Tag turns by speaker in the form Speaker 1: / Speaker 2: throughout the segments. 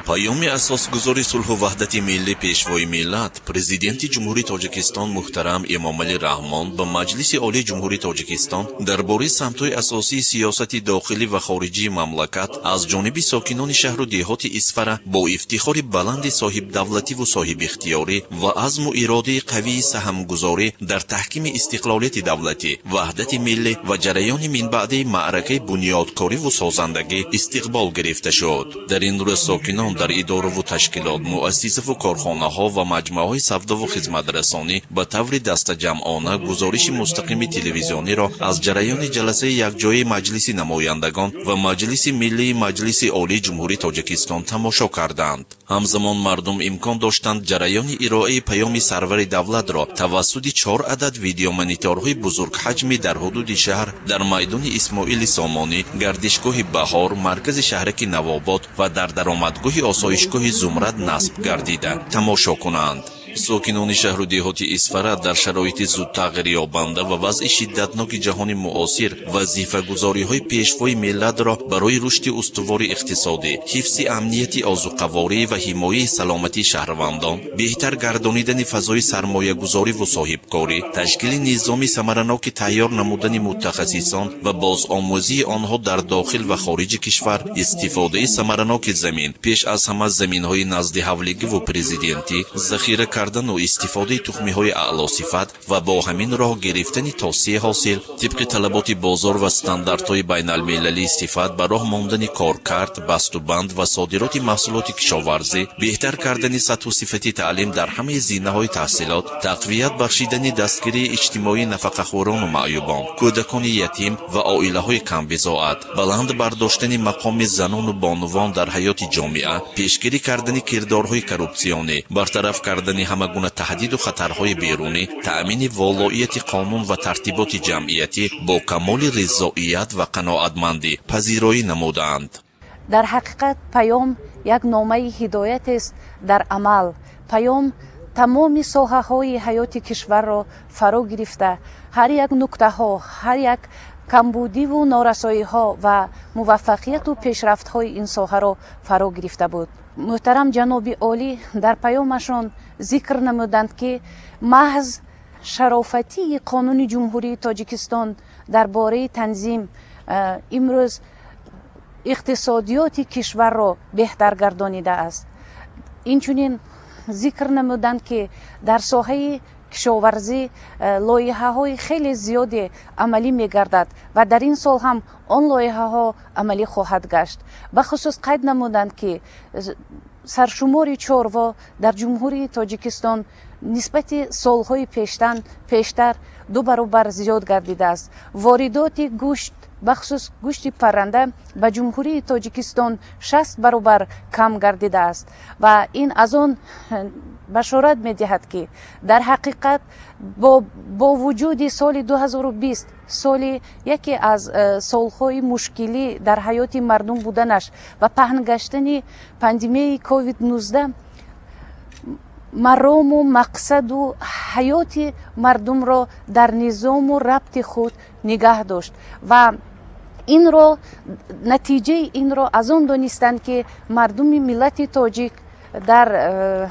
Speaker 1: پیام اساسگذار صلح و وحدت ملی پیشوای ملت پرزیدنت جمهوری تاجیکستان محترم امامعلی رحمان به مجلس عالی جمهوری تاجیکستان درباره سمت‌های اساسی سیاست داخلی و خارجی مملکت از جانب ساکنان شهر و دهات اسفر با افتخار بلند صاحب دولتی و صاحب اختیاری و عزم و اراده قوی سهمگذاری در تحکیم استقلالیت دولتی، وحدت ملی و جریان من بعد معرکه بنیادکاری و سازندگی استقبال گرفته شد. در این روز ساکنان در اداره و تشکیلات، مؤسسه و کارخانه ها و مجموعه های سودا و خدمت رسانی به طور دست جمعانه گزارش مستقیم تلویزیونی را از جریان جلسه یکجایی مجلس نمایندگان و مجلس ملی مجلس عالی جمهوری تاجیکستان تماشا کردند. همزمان مردم امکان داشتند جریان ارائه پیام سرور دولت را توسط 4 عدد ویدیو مانیتورهای بزرگ حجمی در حدود شهر در میدان اسماعیل سامانی، گردشگاه بهار، مرکز شهرک نوآباد و در درآمدگاه آسایشگاه زمرد نصب گردیده تماشا کنند. ساکنان شهر و دهات اسفر در شرایط زود تغییر یابنده و وضع شدتناک جهان معاصر وظیفه‌گزاری‌های پیشوای ملت را برای رشد استوار اقتصادی، حفظ امنیت آذوقه‌واری و حمایت سلامتی شهروندان، بهتر گردانیدن فضای سرمایه‌گذاری و صاحبکاری، تشکیل نظامی ثمرناک تیار نمودن متخصصان و بازآموزی آنها در داخل و خارج کشور، استفاده ثمرناک زمین، پیش از همه زمین‌های نزد حولگی و پرزیدنتی، ذخیره کردن و استفاده تخمی‌های اعلی صفت و با همین راه گرفتن توسعه حاصل طبق طلبات بازار و استانداردهای بین المللی صفت به راه ماندن کارکرد، بستوبند و صادرات محصولات کشاورزی، بهتر کردن سطح و صفت تعلیم در همه زینه‌های تحصیلات، تقویت بخشیدن دستگیری اجتماعی نفقه‌خوران و معیوبان، کودکان یتیم و عائله‌های کم بضاعت، بلند برداشتن مقام زنان و بانوان در حیات جامعه، پیشگیری کردن کردارهای کرپسیونی، برطرف کردن همه گونه تهدید و خطرهای بیرونی، تأمین ولایت قانون و ترتیبات جمعیتی با کمال رضایت و قناعتمندی پذیرایی نمودند.
Speaker 2: در حقیقت پیام یک نامه هدایت است در عمل. پیام تمام ساحه‌های حیات کشور را فرا گرفته، هر یک نکته ها، هر یک کمبودی و نارسایی ها و موفقیت و پیشرفت های این ساحه را فرا گرفته بود. محترم جناب عالی در پیامشان ذکر نمودند که محض شرافتی قانون جمهوری تاجیکستان درباره تنظیم امروز اقتصادیات کشور را بهتر گردانیده است. اینچنین ذکر نمودند که در ساحه کشاورزی لایحه‌های خیلی زیادی عملی می‌گردد و در این سال هم آن لایحه‌ها عملی خواهد گشت. به خصوص قید نمودند که سرشمار چاروا در جمهوری تاجیکستان نسبت سالهای پیشتر 2 برابر زیاد گردیده است. واردات گوشت بخصوص گوشت پرنده به جمهوری تاجیکستان 60 برابر کم گردیده است و این از آن بشارت می‌دهد که در حقیقت با وجود سال 2020 سال یکی از سالهای مشکلی در حیات مردم بودنش و پهن گشتن پاندمی کووید 19 مرام و مقصد و حیات مردم را در نظام و ربط خود نگه داشت و این را نتیجه این را از آن دانستند که مردم ملت تاجیک در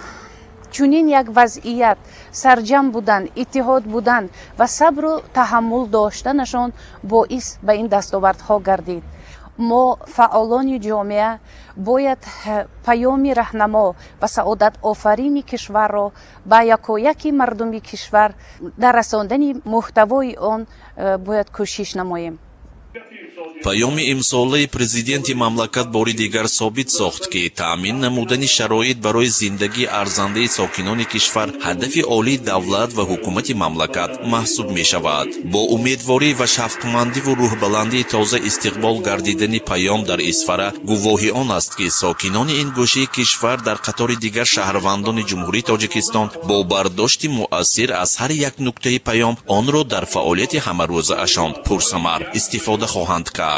Speaker 2: چنین یک وضعیت سرجم بودند، اتحاد بودند و صبر و تحمل داشتنشان باعث به این دستاوردها گردید. ما فعالان جامعه باید پیام راهنما و سعادت آفرین کشور را به یکایک مردم کشور در رساندن محتوای آن باید کوشش نماییم.
Speaker 1: پیام امساله پرزیدنت مملکت باری دیگر ثابت ساخت که تأمین نمودن شرایط برای زندگی ارزنده ساکنان کشور هدف عالی دولت و حکومت مملکت محسوب می شود. با امیدواری و شفقتمندی و روح بلندی تازه استقبال گردیدن پیام در اسفر گواهی آن است که ساکنان این گوشه کشور در قطار دیگر شهروندان جمهوری تاجیکستان با برداشت مؤثر از هر یک نکته پیام آن را در فعالیت همه روزه اشان پرثمر استفاده خواهند کرد.